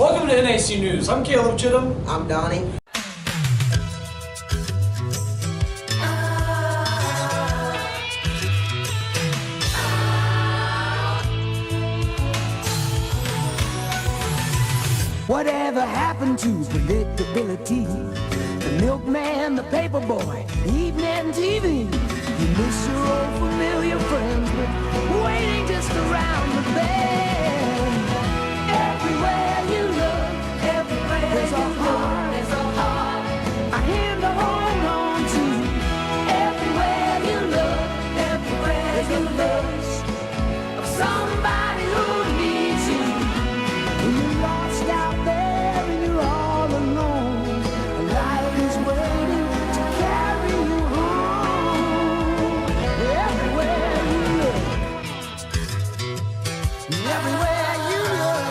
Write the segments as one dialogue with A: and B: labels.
A: Welcome to NAC News. I'm Kaleb Chittum.
B: I'm Donnie.
C: Whatever happened to predictability? The milkman, the paperboy, evening TV. You miss your old familiar friends, but waiting just around the bend. Everywhere you look, everywhere there's a heart, a hand to hold on to. Everywhere you look, everywhere there's a love of somebody who needs you. When you're lost out there and you're all alone, life is waiting to carry you home. Everywhere you look, everywhere you look.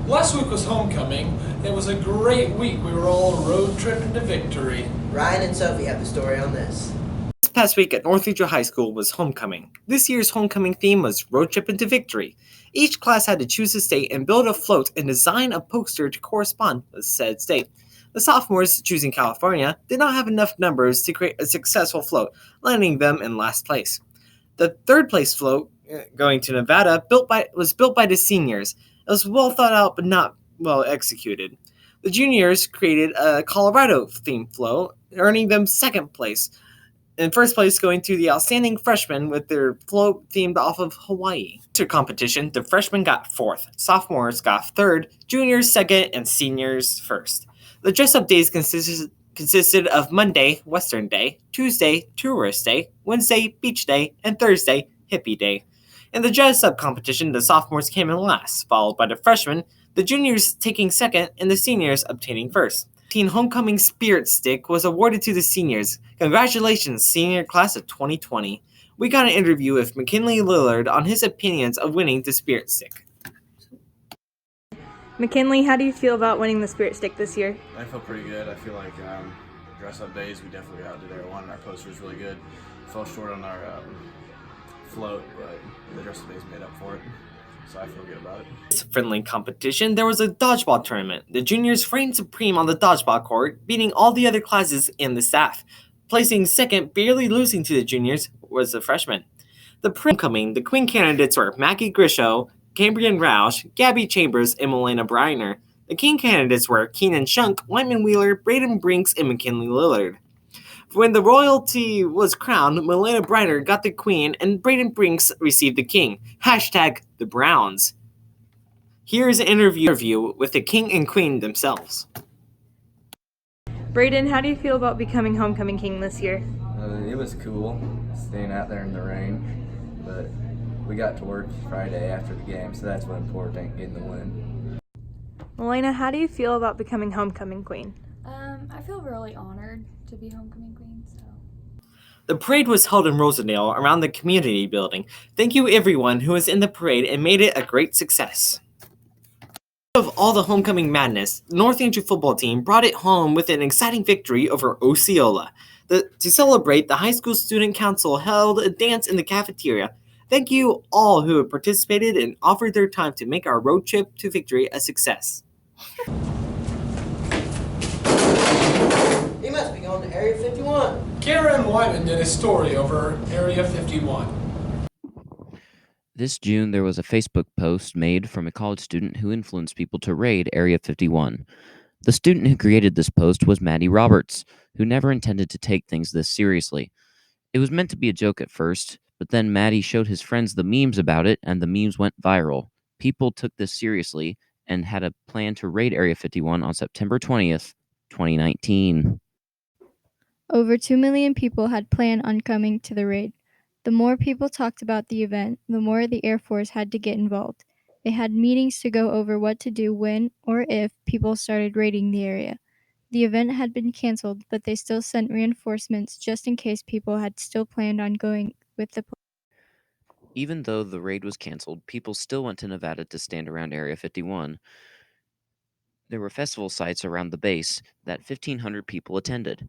A: Last week was homecoming. It was a great week. We were all road tripping to victory.
B: Ryan and Sophie have the story on this.
D: This past week at North Central High School was homecoming. This year's homecoming theme was Road Trip into Victory. Each class had to choose a state and build a float and design a poster to correspond with said state. The sophomores, choosing California, did not have enough numbers to create a successful float, landing them in last place. The third place float, going to Nevada, was built by the seniors. It was well thought out but not well executed. The juniors created a Colorado-themed float, earning them second place. In first place, going to the outstanding freshmen with their float themed off of Hawaii. To competition, the freshmen got fourth, sophomores got third, juniors second, and seniors first. The dress-up days consisted of Monday, Western Day, Tuesday, Tourist Day, Wednesday, Beach Day, and Thursday, Hippie Day. In the dress-up competition, the sophomores came in last, followed by the freshmen, the juniors taking second, and the seniors obtaining first. Teen Homecoming Spirit Stick was awarded to the seniors. Congratulations, senior class of 2020. We got an interview with McKinley Lillard on his opinions of winning the Spirit Stick.
E: McKinley, how do you feel about winning the Spirit Stick this year?
F: I feel pretty good. I feel like dress-up days, we definitely outdid everyone. Our poster was really good. Fell short on our float, but the dress-up days made up for it. So I feel good about it.
D: This friendly competition, there was a dodgeball tournament. The juniors reigned supreme on the dodgeball court, beating all the other classes and the staff. Placing second, barely losing to the juniors, was the freshmen. The homecoming, the queen candidates were Mackie Grisho, Cambrian Roush, Gabby Chambers, and Milena Briner. The king candidates were Keenan Shunk, Wyman Wheeler, Braden Brinks, and McKinley Lillard. When the royalty was crowned, Milena Briner got the queen and Braden Brinks received the king. Hashtag the Browns. Here's an interview with the king and queen themselves.
E: Braden, how do you feel about becoming homecoming king this year?
G: It was cool staying out there in the rain, but we got to work Friday after the game, so that's what important, getting the win.
E: Milena, how do you feel about becoming homecoming queen?
H: I feel really honored to be homecoming queen, so.
D: The parade was held in Rosendale around the community building. Thank you everyone who was in the parade and made it a great success. Of all the homecoming madness, the North Angel football team brought it home with an exciting victory over Osceola. To celebrate, the high school student council held a dance in the cafeteria. Thank you all who have participated and offered their time to make our road trip to victory a success.
B: He must be going to Area 51.
A: Karen Wyman did a story over Area 51.
I: This June, there was a Facebook post made from a college student who influenced people to raid Area 51. The student who created this post was Maddie Roberts, who never intended to take things this seriously. It was meant to be a joke at first, but then Maddie showed his friends the memes about it, and the memes went viral. People took this seriously and had a plan to raid Area 51 on September 20th, 2019.
J: Over 2 million people had planned on coming to the raid. The more people talked about the event, the more the Air Force had to get involved. They had meetings to go over what to do when or if people started raiding the area. The event had been canceled, but they still sent reinforcements just in case people had still planned on going with the plan.
I: Even though the raid was canceled, people still went to Nevada to stand around Area 51. There were festival sites around the base that 1,500 people attended.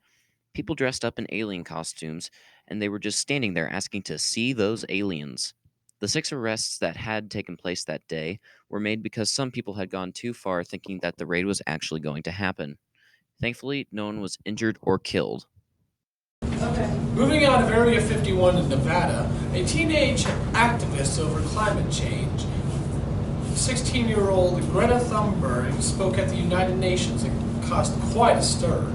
I: People dressed up in alien costumes, and they were just standing there asking to see those aliens. The 6 arrests that had taken place that day were made because some people had gone too far thinking that the raid was actually going to happen. Thankfully, no one was injured or killed.
A: Moving out of Area 51 in Nevada, a teenage activist over climate change, 16-year-old Greta Thunberg, spoke at the United Nations and caused quite a stir.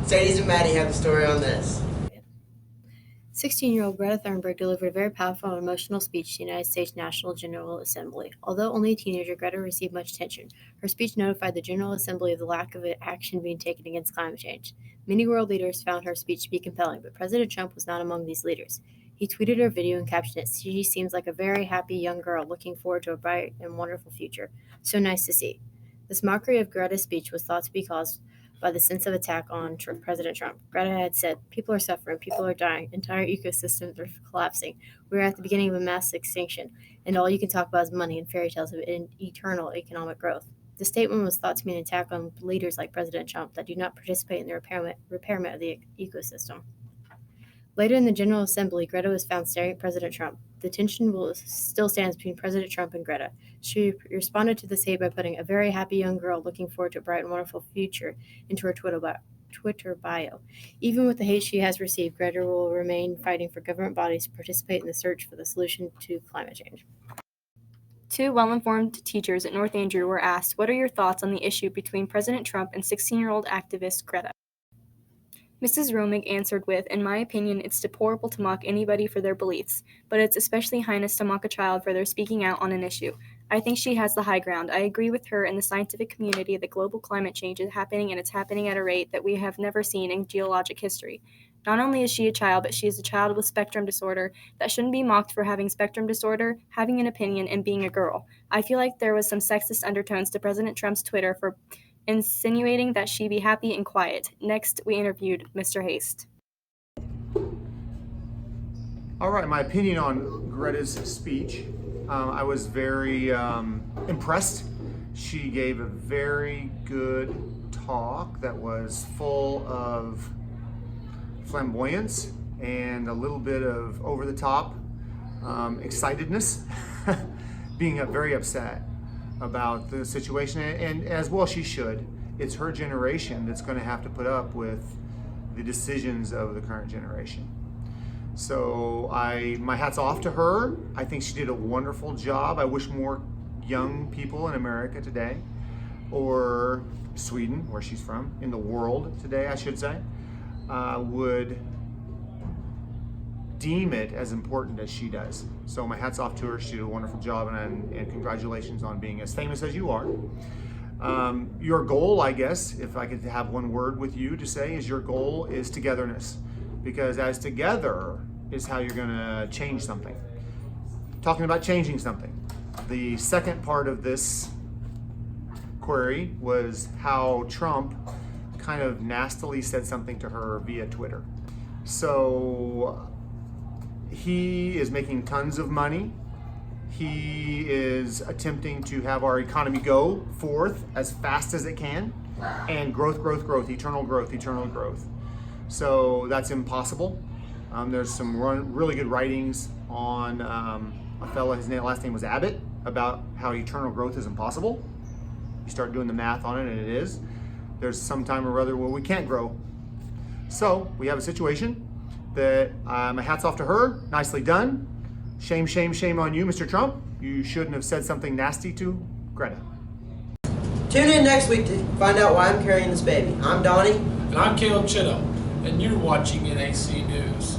B: Sadie's and Maddie have the story on this.
K: 16-year-old Greta Thunberg delivered a very powerful and emotional speech to the United States National General Assembly. Although only a teenager, Greta received much attention. Her speech notified the General Assembly of the lack of action being taken against climate change. Many world leaders found her speech to be compelling, but President Trump was not among these leaders. He tweeted her video and captioned it, "She seems like a very happy young girl looking forward to a bright and wonderful future. So nice to see." This mockery of Greta's speech was thought to be caused by the sense of attack on President Trump. Greta had said, "People are suffering, people are dying, entire ecosystems are collapsing. We're at the beginning of a mass extinction, and all you can talk about is money and fairy tales of eternal economic growth." The statement was thought to be an attack on leaders like President Trump that do not participate in the repairment of the ecosystem. Later in the General Assembly, Greta was found staring at President Trump. The tension still stands between President Trump and Greta. She responded to this hate by putting "a very happy young girl looking forward to a bright and wonderful future" into her Twitter bio. Even with the hate she has received, Greta will remain fighting for government bodies to participate in the search for the solution to climate change.
E: 2 well-informed teachers at North Andrew were asked, "What are your thoughts on the issue between President Trump and 16-year-old activist Greta?" Mrs. Romig answered with, "In my opinion, it's deplorable to mock anybody for their beliefs, but it's especially heinous to mock a child for their speaking out on an issue. I think she has the high ground. I agree with her and the scientific community that global climate change is happening, and it's happening at a rate that we have never seen in geologic history. Not only is she a child, but she is a child with spectrum disorder that shouldn't be mocked for having spectrum disorder, having an opinion, and being a girl. I feel like there was some sexist undertones to President Trump's Twitter for insinuating that she be happy and quiet." Next, we interviewed Mr. Haste.
L: All right, my opinion on Greta's speech. I was very impressed. She gave a very good talk that was full of flamboyance and a little bit of over-the-top excitedness, being very upset about the situation, and as well she should. It's her generation that's going to have to put up with the decisions of the current generation. So my hat's off to her. I think she did a wonderful job. I wish more young people in America today, or Sweden, where she's from, in the world today, I should say, would deem it as important as she does. So my hat's off to her. She did a wonderful job, and congratulations on being as famous as you are. Your goal, I guess, if I could have one word with you to say, is your goal is togetherness, because as together is how you're going to change something. Talking about changing something, the second part of this query was how Trump kind of nastily said something to her via Twitter. So he is making tons of money. He is attempting to have our economy go forth as fast as it can, and growth, eternal growth. So that's impossible. There's some really good writings on a fellow, his last name was Abbott, about how eternal growth is impossible. You start doing the math on it, and it is. There's some time or other where we can't grow. So we have a situation that my hat's off to her. Nicely done. Shame on you, Mr. Trump. You shouldn't have said something nasty to Greta.
B: Tune in next week to find out why I'm carrying this baby. I'm Donnie.
A: And I'm Caleb Chittum, and you're watching NAC News.